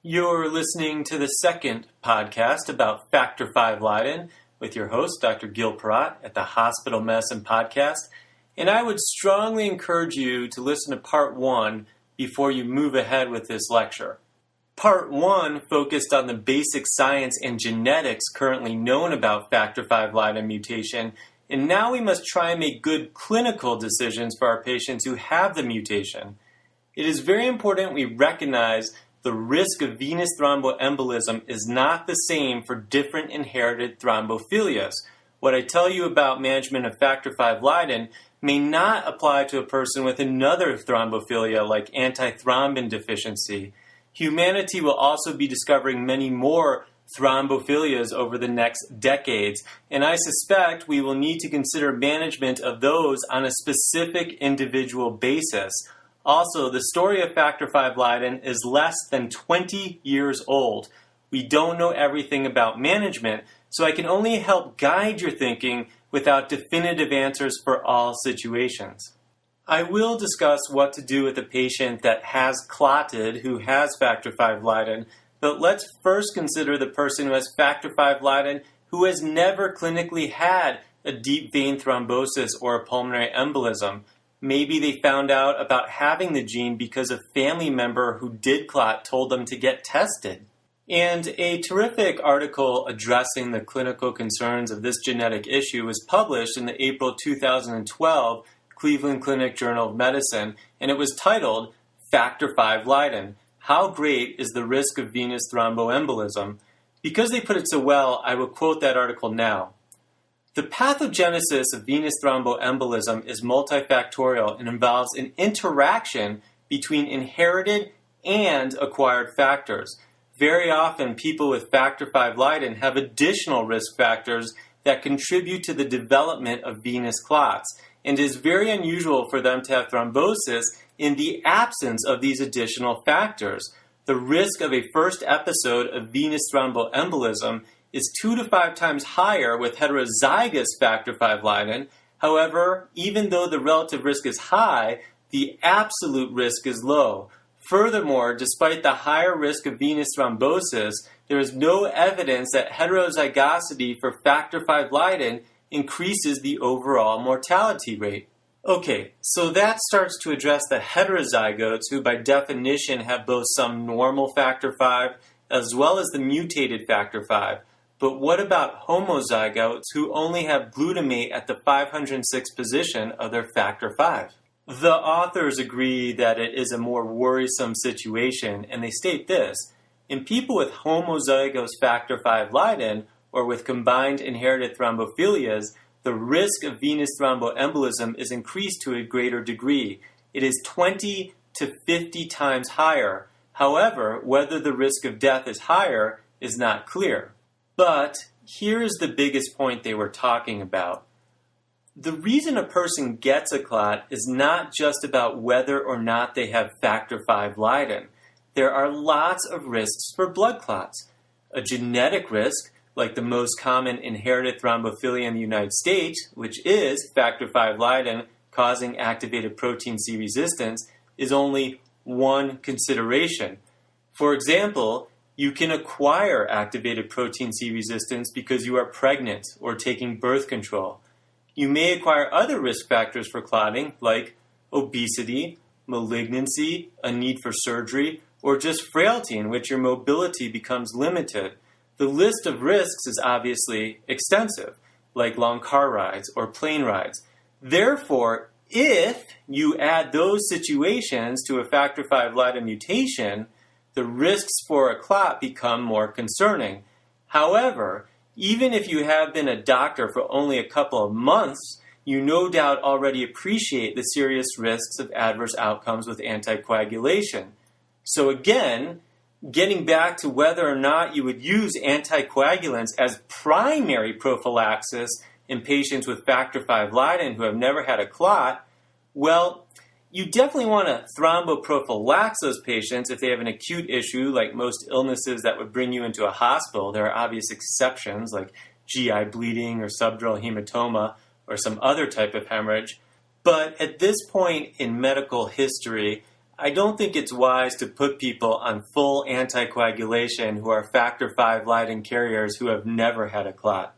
You're listening to the second podcast about Factor V Leiden with your host, Dr. Gil Perrott at the Hospital Medicine Podcast. And I would strongly encourage you to listen to part one before you move ahead with this lecture. Part one focused on the basic science and genetics currently known about Factor V Leiden mutation, and now we must try and make good clinical decisions for our patients who have the mutation. It is very important we recognize the risk of venous thromboembolism is not the same for different inherited thrombophilias. What I tell you about management of Factor V Leiden may not apply to a person with another thrombophilia like antithrombin deficiency. Humanity will also be discovering many more thrombophilias over the next decades, and I suspect we will need to consider management of those on a specific individual basis. Also, the story of Factor V Leiden is less than 20 years old. We don't know everything about management, so I can only help guide your thinking without definitive answers for all situations. I will discuss what to do with a patient that has clotted who has Factor V Leiden, but let's first consider the person who has Factor V Leiden who has never clinically had a deep vein thrombosis or a pulmonary embolism. Maybe they found out about having the gene because a family member who did clot told them to get tested. And a terrific article addressing the clinical concerns of this genetic issue was published in the April 2012 Cleveland Clinic Journal of Medicine, and it was titled Factor V Leiden: How Great is the Risk of Venous Thromboembolism? Because they put it so well, I will quote that article now. The pathogenesis of venous thromboembolism is multifactorial and involves an interaction between inherited and acquired factors. Very often, people with Factor V Leiden have additional risk factors that contribute to the development of venous clots, and it is very unusual for them to have thrombosis in the absence of these additional factors. The risk of a first episode of venous thromboembolism is 2 to 5 times higher with heterozygous Factor V Leiden. However, even though the relative risk is high, the absolute risk is low. Furthermore, despite the higher risk of venous thrombosis, there is no evidence that heterozygosity for Factor V Leiden increases the overall mortality rate. Okay, so that starts to address the heterozygotes who by definition have both some normal Factor V as well as the mutated Factor V. But what about homozygotes who only have glutamate at the 506th position of their Factor V? The authors agree that it is a more worrisome situation, and they state this: in people with homozygous Factor V Leiden or with combined inherited thrombophilias, the risk of venous thromboembolism is increased to a greater degree. It is 20 to 50 times higher. However, whether the risk of death is higher is not clear. But here is the biggest point they were talking about. The reason a person gets a clot is not just about whether or not they have Factor V Leiden. There are lots of risks for blood clots. A genetic risk, like the most common inherited thrombophilia in the United States, which is Factor V Leiden causing activated protein C resistance, is only one consideration. For example, you can acquire activated protein C resistance because you are pregnant or taking birth control. You may acquire other risk factors for clotting like obesity, malignancy, a need for surgery, or just frailty in which your mobility becomes limited. The list of risks is obviously extensive, like long car rides or plane rides. Therefore, if you add those situations to a Factor V Leiden mutation, the risks for a clot become more concerning. However, even if you have been a doctor for only a couple of months, you no doubt already appreciate the serious risks of adverse outcomes with anticoagulation. So again, getting back to whether or not you would use anticoagulants as primary prophylaxis in patients with Factor V Leiden who have never had a clot, well, you definitely want to thromboprophylax those patients if they have an acute issue like most illnesses that would bring you into a hospital. There are obvious exceptions like GI bleeding or subdural hematoma or some other type of hemorrhage. But at this point in medical history, I don't think it's wise to put people on full anticoagulation who are factor V Leiden carriers who have never had a clot.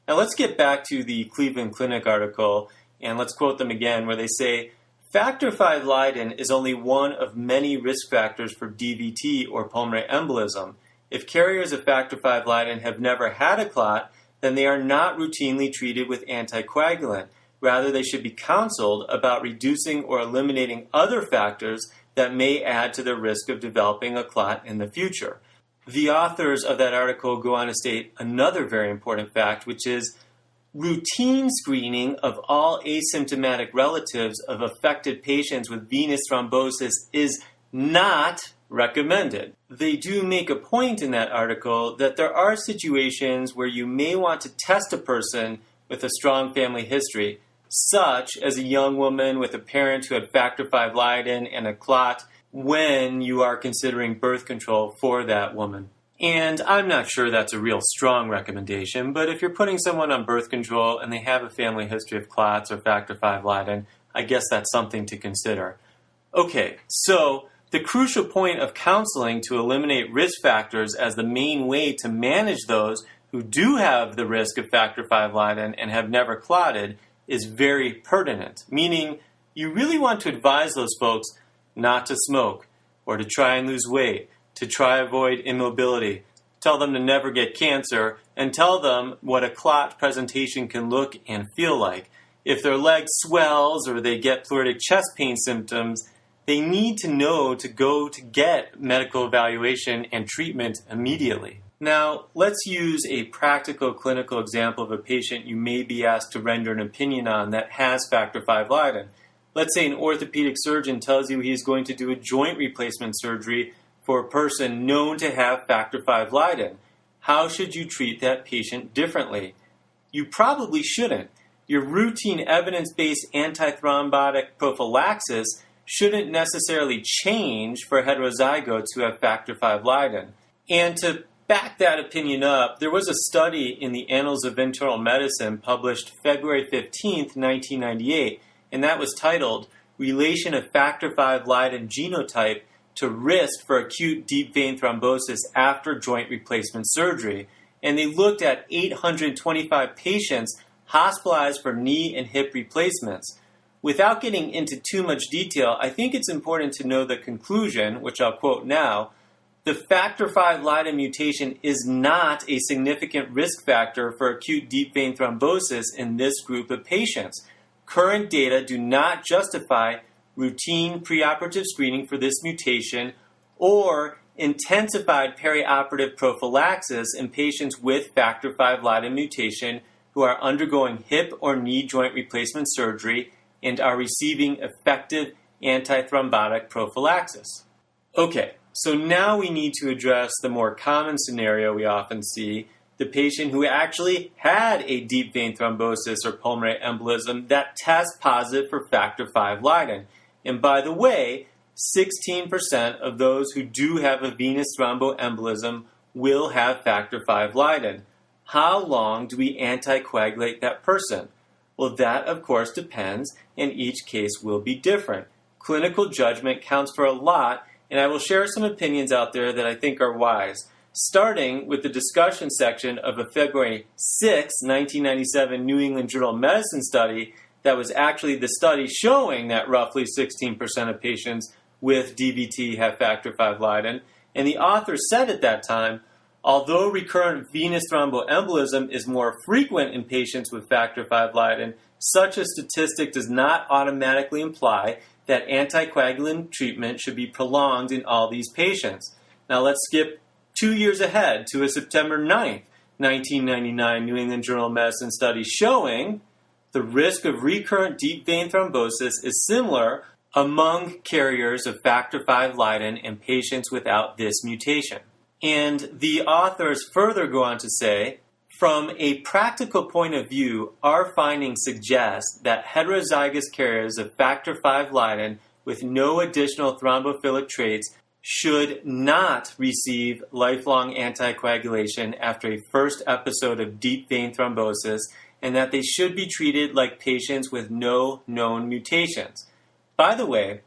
Now let's get back to the Cleveland Clinic article, and let's quote them again, where they say, factor V Leiden is only one of many risk factors for DVT or pulmonary embolism. If carriers of factor V Leiden have never had a clot, then they are not routinely treated with anticoagulant. Rather, they should be counseled about reducing or eliminating other factors that may add to the risk of developing a clot in the future. The authors of that article go on to state another very important fact, which is routine screening of all asymptomatic relatives of affected patients with venous thrombosis is not recommended. They do make a point in that article that there are situations where you may want to test a person with a strong family history, such as a young woman with a parent who had factor V Leiden and a clot, when you are considering birth control for that woman. And I'm not sure that's a real strong recommendation, but if you're putting someone on birth control and they have a family history of clots or factor V Leiden, I guess that's something to consider. Okay, so the crucial point of counseling to eliminate risk factors as the main way to manage those who do have the risk of factor V Leiden and have never clotted is very pertinent, meaning you really want to advise those folks not to smoke or to try and lose weight, to try avoid immobility, tell them to never get cancer, and tell them what a clot presentation can look and feel like. If their leg swells or they get pleuritic chest pain symptoms, they need to know to go to get medical evaluation and treatment immediately. Now, let's use a practical clinical example of a patient you may be asked to render an opinion on that has factor V Leiden. Let's say an orthopedic surgeon tells you he's going to do a joint replacement surgery for a person known to have factor V Leiden. How should you treat that patient differently? You probably shouldn't. Your routine evidence-based antithrombotic prophylaxis shouldn't necessarily change for heterozygotes who have factor V Leiden. And to back that opinion up, there was a study in the Annals of Internal Medicine published February 15th, 1998, and that was titled Relation of Factor V Leiden Genotype to Risk for Acute Deep Vein Thrombosis After Joint Replacement Surgery. And they looked at 825 patients hospitalized for knee and hip replacements. Without getting into too much detail, I think it's important to know the conclusion, which I'll quote now. The factor V Leiden mutation is not a significant risk factor for acute deep vein thrombosis in this group of patients. Current data do not justify routine preoperative screening for this mutation or intensified perioperative prophylaxis in patients with factor V Leiden mutation who are undergoing hip or knee joint replacement surgery and are receiving effective antithrombotic prophylaxis. Okay. So now we need to address the more common scenario we often see, the patient who actually had a deep vein thrombosis or pulmonary embolism that tests positive for factor V Leiden. And by the way, 16% of those who do have a venous thromboembolism will have factor V Leiden. How long do we anticoagulate that person? Well, that of course depends, and each case will be different. Clinical judgment counts for a lot, and I will share some opinions out there that I think are wise, starting with the discussion section of a February 6, 1997 New England Journal of Medicine study that was actually the study showing that roughly 16% of patients with DVT have factor V Leiden. And the author said at that time, although recurrent venous thromboembolism is more frequent in patients with factor V Leiden, such a statistic does not automatically imply that anticoagulant treatment should be prolonged in all these patients. Now let's skip 2 years ahead to a September 9th, 1999 New England Journal of Medicine study showing the risk of recurrent deep vein thrombosis is similar among carriers of factor V Leiden and patients without this mutation. And the authors further go on to say, from a practical point of view, our findings suggest that heterozygous carriers of factor V Leiden with no additional thrombophilic traits should not receive lifelong anticoagulation after a first episode of deep vein thrombosis, and that they should be treated like patients with no known mutations. By the way,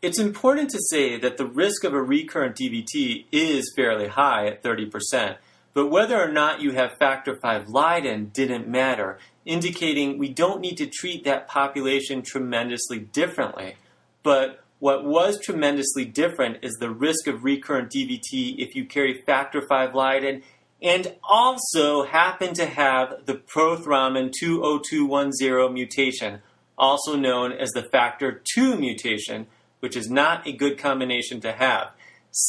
It's important to say that the risk of a recurrent DVT is fairly high at 30%, but whether or not you have factor V Leiden didn't matter, indicating we don't need to treat that population tremendously differently. But what was tremendously different is the risk of recurrent DVT if you carry factor V Leiden and also happen to have the prothrombin 20210 mutation, also known as the factor II mutation, which is not a good combination to have.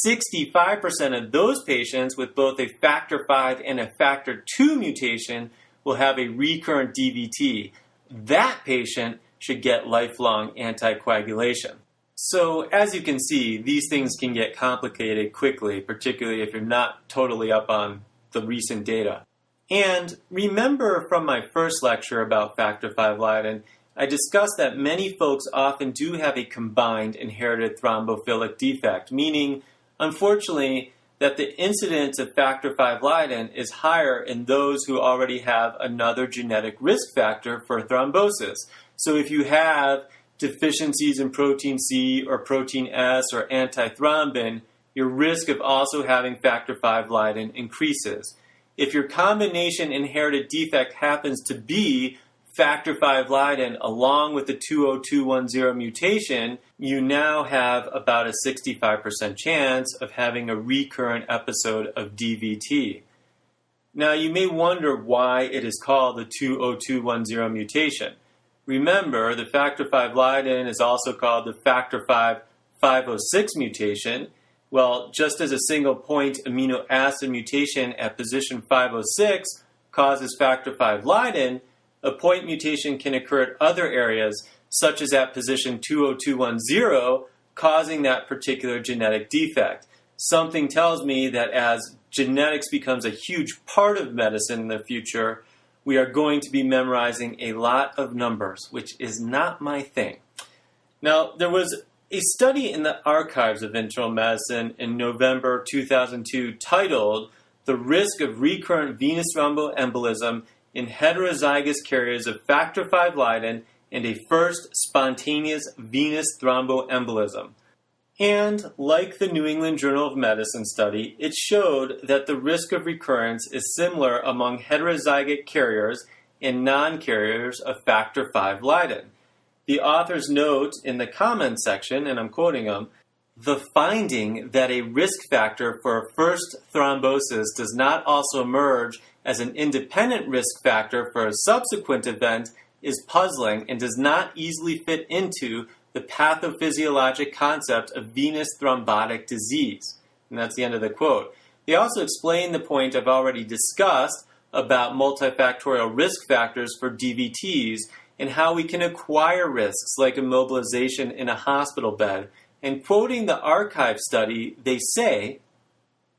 65% of those patients with both a factor V and a factor II mutation will have a recurrent DVT. That patient should get lifelong anticoagulation. So, as you can see, these things can get complicated quickly, particularly if you're not totally up on the recent data. And remember from my first lecture about factor V Leiden, I discussed that many folks often do have a combined inherited thrombophilic defect, meaning, unfortunately, that the incidence of factor V Leiden is higher in those who already have another genetic risk factor for thrombosis. So if you have deficiencies in protein C or protein S or antithrombin, your risk of also having factor V Leiden increases. If your combination inherited defect happens to be factor V Leiden along with the 20210 mutation, you now have about a 65% chance of having a recurrent episode of DVT. Now, you may wonder why it is called the 20210 mutation. Remember, the factor V Leiden is also called the factor V 506 mutation. Well, just as a single point amino acid mutation at position 506 causes factor V Leiden, a point mutation can occur at other areas, such as at position 20210, causing that particular genetic defect. Something tells me that as genetics becomes a huge part of medicine in the future, we are going to be memorizing a lot of numbers, which is not my thing. Now, there was a study in the Archives of Internal Medicine in November 2002 titled "The Risk of Recurrent Venous Thromboembolism in Heterozygous Carriers of Factor V Leiden and a First Spontaneous Venous Thromboembolism." And like the New England Journal of Medicine study, it showed that the risk of recurrence is similar among heterozygote carriers and non-carriers of factor V Leiden. The authors note in the comments section, and I'm quoting them, "The finding that a risk factor for a first thrombosis does not also emerge as an independent risk factor for a subsequent event is puzzling and does not easily fit into the pathophysiologic concept of venous thrombotic disease." And that's the end of the quote. They also explain the point I've already discussed about multifactorial risk factors for DVTs and how we can acquire risks like immobilization in a hospital bed. And quoting the archive study, they say,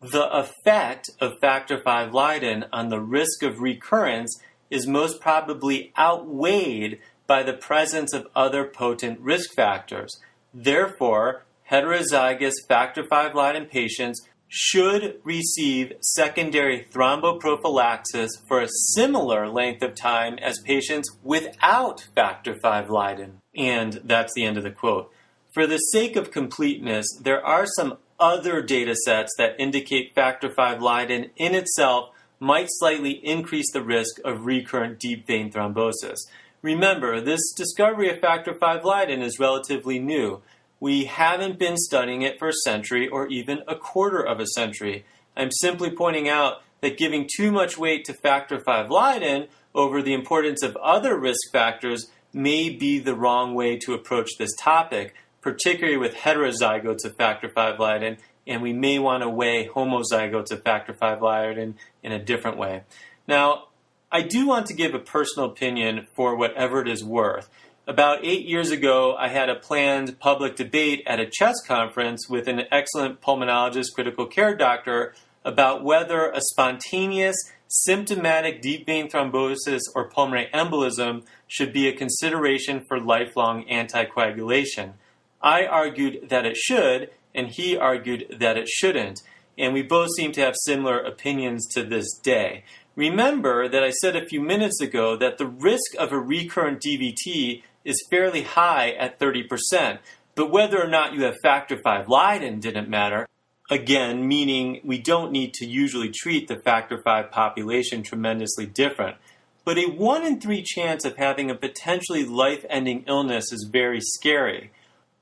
"The effect of factor V Leiden on the risk of recurrence is most probably outweighed by the presence of other potent risk factors. Therefore, heterozygous factor V Leiden patients should receive secondary thromboprophylaxis for a similar length of time as patients without factor V Leiden." And that's the end of the quote. For the sake of completeness, there are some other data sets that indicate factor V Leiden in itself might slightly increase the risk of recurrent deep vein thrombosis. Remember, this discovery of factor V Leiden is relatively new. We haven't been studying it for a century or even a quarter of a century. I'm simply pointing out that giving too much weight to factor V Leiden over the importance of other risk factors may be the wrong way to approach this topic, particularly with heterozygotes of factor V Leiden, and we may want to weigh homozygotes of factor V Leiden in a different way. Now, I do want to give a personal opinion for whatever it is worth. About 8 years ago, I had a planned public debate at a chest conference with an excellent pulmonologist, critical care doctor, about whether a spontaneous, symptomatic deep vein thrombosis or pulmonary embolism should be a consideration for lifelong anticoagulation. I argued that it should, and he argued that it shouldn't, and we both seem to have similar opinions to this day. Remember that I said a few minutes ago that the risk of a recurrent DVT is fairly high at 30%, But whether or not you have factor V Leiden didn't matter, again, meaning we don't need to usually treat the factor V population tremendously different. But a 1 in 3 chance of having a potentially life-ending illness is very scary.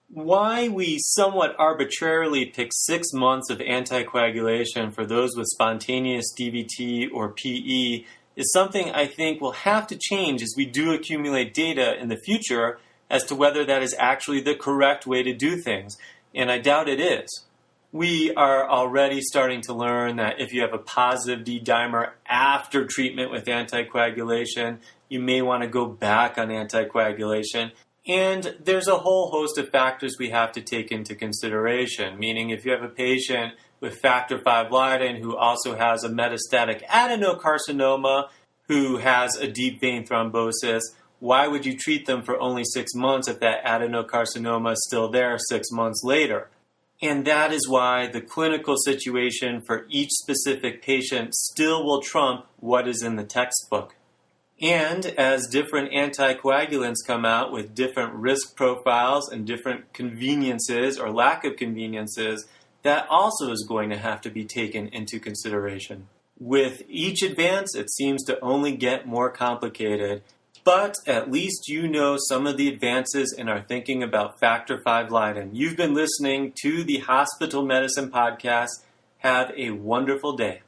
Why we somewhat arbitrarily pick 6 months of anticoagulation for those with spontaneous DVT or PE is something I think will have to change as we do accumulate data in the future as to whether that is actually the correct way to do things, and I doubt it is. We are already starting to learn that if you have a positive D-dimer after treatment with anticoagulation, you may want to go back on anticoagulation. And there's a whole host of factors we have to take into consideration, meaning if you have a patient with factor V Leiden who also has a metastatic adenocarcinoma, who has a deep vein thrombosis, why would you treat them for only 6 months if that adenocarcinoma is still there 6 months later? And that is why the clinical situation for each specific patient still will trump what is in the textbook. And as different anticoagulants come out with different risk profiles and different conveniences or lack of conveniences, that also is going to have to be taken into consideration. With each advance, it seems to only get more complicated, but at least you know some of the advances in our thinking about factor V Leiden. You've been listening to the Hospital Medicine Podcast. Have a wonderful day.